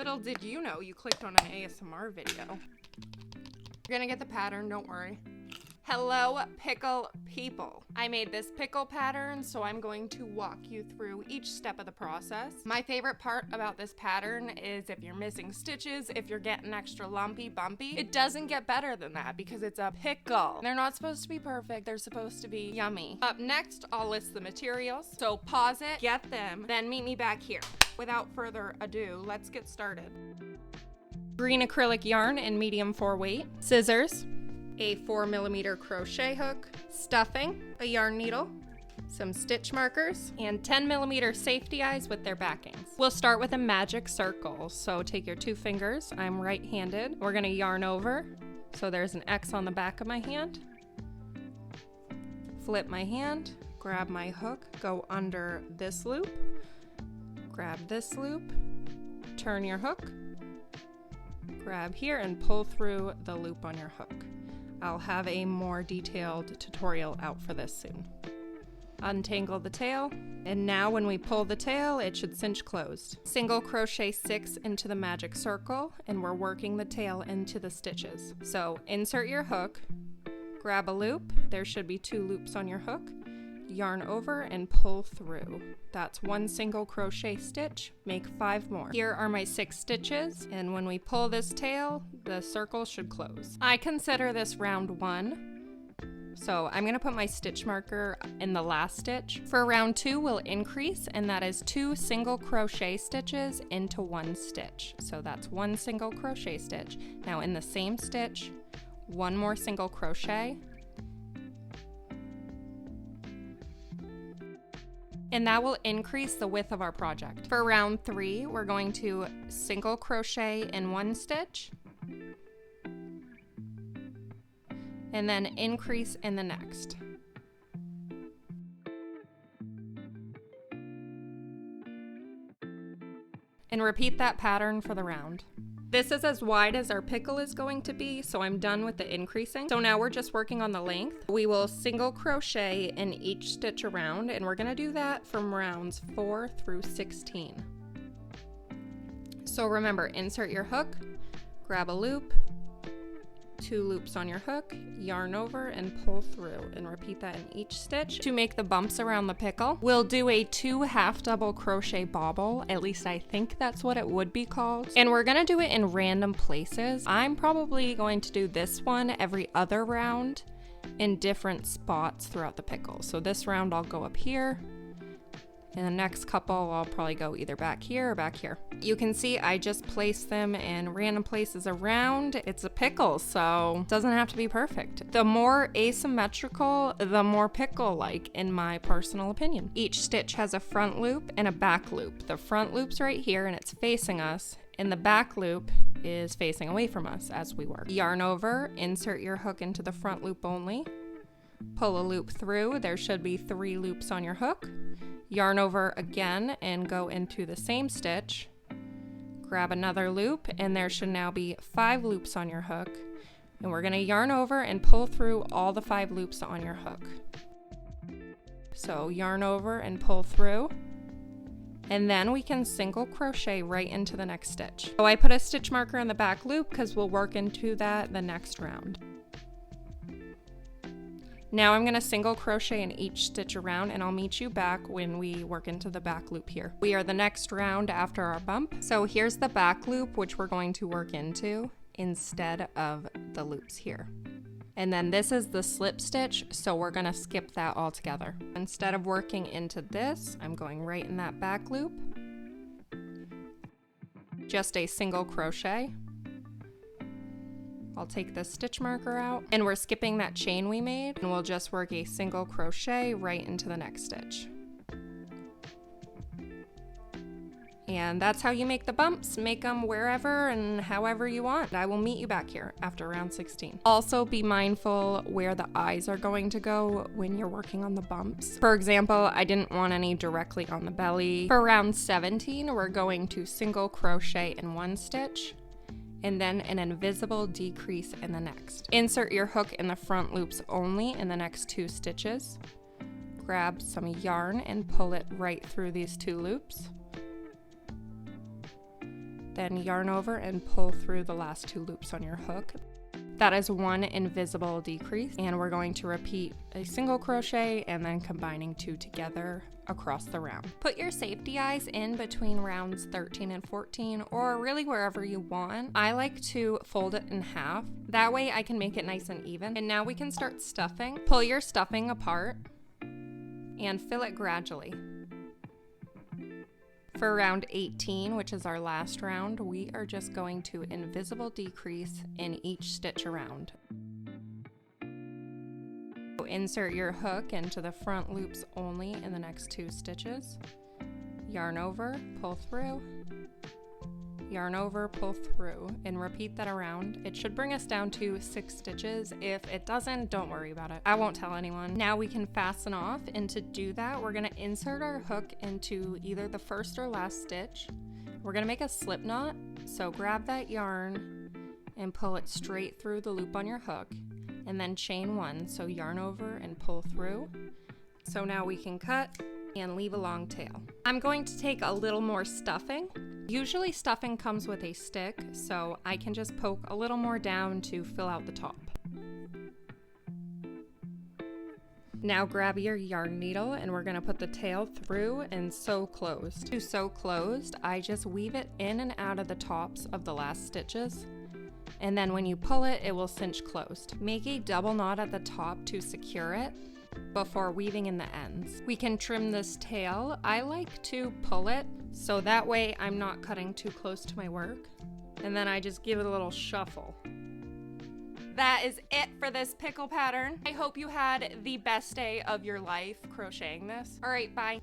Little did you know you clicked on an ASMR video. You're gonna get the pattern, don't worry. Hello, pickle people. I made this pickle pattern, so I'm going to walk you through each step of the process. My favorite part about this pattern is if you're missing stitches, if you're getting extra lumpy, bumpy, it doesn't get better than that because it's a pickle. They're not supposed to be perfect, they're supposed to be yummy. Up next, I'll list the materials. So pause it, get them, then meet me back here. Without further ado, let's get started. Green acrylic yarn in medium 4 weight, scissors, a 4mm crochet hook, stuffing, a yarn needle, some stitch markers, and 10mm safety eyes with their backings. We'll start with a magic circle. So take your 2 fingers, I'm right-handed. We're gonna yarn over. So there's an X on the back of my hand. Flip my hand, grab my hook, go under this loop, grab this loop, turn your hook, grab here and pull through the loop on your hook. I'll have a more detailed tutorial out for this soon. Untangle the tail, and now when we pull the tail, it should cinch closed. Single crochet 6 into the magic circle, and we're working the tail into the stitches. So insert your hook, grab a loop, there should be 2 loops on your hook, yarn over and pull through. That's 1 single crochet stitch, make 5 more. Here are my 6 stitches, and when we pull this tail, the circle should close. I consider this round 1, so I'm gonna put my stitch marker in the last stitch. For round 2, we'll increase, and that is 2 single crochet stitches into 1 stitch. So that's 1 single crochet stitch. Now in the same stitch, 1 more single crochet, and that will increase the width of our project. For round 3, we're going to single crochet in 1 stitch, and then increase in the next. And repeat that pattern for the round. This is as wide as our pickle is going to be, so I'm done with the increasing. So now we're just working on the length. We will single crochet in each stitch around, and we're gonna do that from rounds 4 through 16. So remember, insert your hook, grab a loop, 2 loops on your hook, yarn over and pull through, and repeat that in each stitch. To make the bumps around the pickle, we'll do a 2 half double crochet bobble, at least I think that's what it would be called, and we're gonna do it in random places. I'm probably going to do this one every other round in different spots throughout the pickle. So this round I'll go up here, and the next couple I'll probably go either back here or back here. You can see I just placed them in random places around. It's a pickle, so it doesn't have to be perfect. The more asymmetrical, the more pickle-like, in my personal opinion. Each stitch has a front loop and a back loop. The front loop's right here and it's facing us, and the back loop is facing away from us as we work. Yarn over, insert your hook into the front loop only, pull a loop through. There should be 3 loops on your hook. Yarn over again and go into the same stitch, grab another loop, and there should now be 5 loops on your hook, and we're going to yarn over and pull through all the 5 loops on your hook. So yarn over and pull through, and then we can single crochet right into the next stitch. So I put a stitch marker in the back loop because we'll work into that the next round. Now I'm gonna single crochet in each stitch around, and I'll meet you back when we work into the back loop here. We are the next round after our bump. So here's the back loop, which we're going to work into instead of the loops here. And then this is the slip stitch, so we're gonna skip that altogether. Instead of working into this, I'm going right in that back loop. Just a single crochet. I'll take the stitch marker out, and we're skipping that chain we made, and we'll just work a single crochet right into the next stitch. And that's how you make the bumps. Make them wherever and however you want. I will meet you back here after round 16. Also be mindful where the eyes are going to go when you're working on the bumps. For example, I didn't want any directly on the belly. For round 17, we're going to single crochet in 1 stitch, and then an invisible decrease in the next. Insert your hook in the front loops only in the next 2 stitches. Grab some yarn and pull it right through these 2 loops. then yarn over and pull through the last 2 loops on your hook. That is 1 invisible decrease, and we're going to repeat a single crochet and then combining 2 together across the round. Put your safety eyes in between rounds 13 and 14, or really wherever you want. I like to fold it in half. That way I can make it nice and even. And now we can start stuffing. Pull your stuffing apart and fill it gradually. For round 18, which is our last round, we are just going to invisible decrease in each stitch around. Insert your hook into the front loops only in the next 2 stitches. Yarn over, pull through, yarn over, pull through, and repeat that around. It should bring us down to 6 stitches. If it doesn't, don't worry about it. I won't tell anyone. Now we can fasten off, and to do that, we're gonna insert our hook into either the first or last stitch. We're gonna make a slip knot, so grab that yarn and pull it straight through the loop on your hook, and then chain 1, so yarn over and pull through. So now we can cut and leave a long tail. I'm going to take a little more stuffing. Usually stuffing comes with a stick, so I can just poke a little more down to fill out the top. Now grab your yarn needle and we're gonna put the tail through and sew closed. To sew closed, I just weave it in and out of the tops of the last stitches. And then when you pull it, it will cinch closed. Make a double knot at the top to secure it before weaving in the ends. We can trim this tail. I like to pull it, so that way I'm not cutting too close to my work. And then I just give it a little shuffle. That is it for this pickle pattern. I hope you had the best day of your life crocheting this. All right, bye.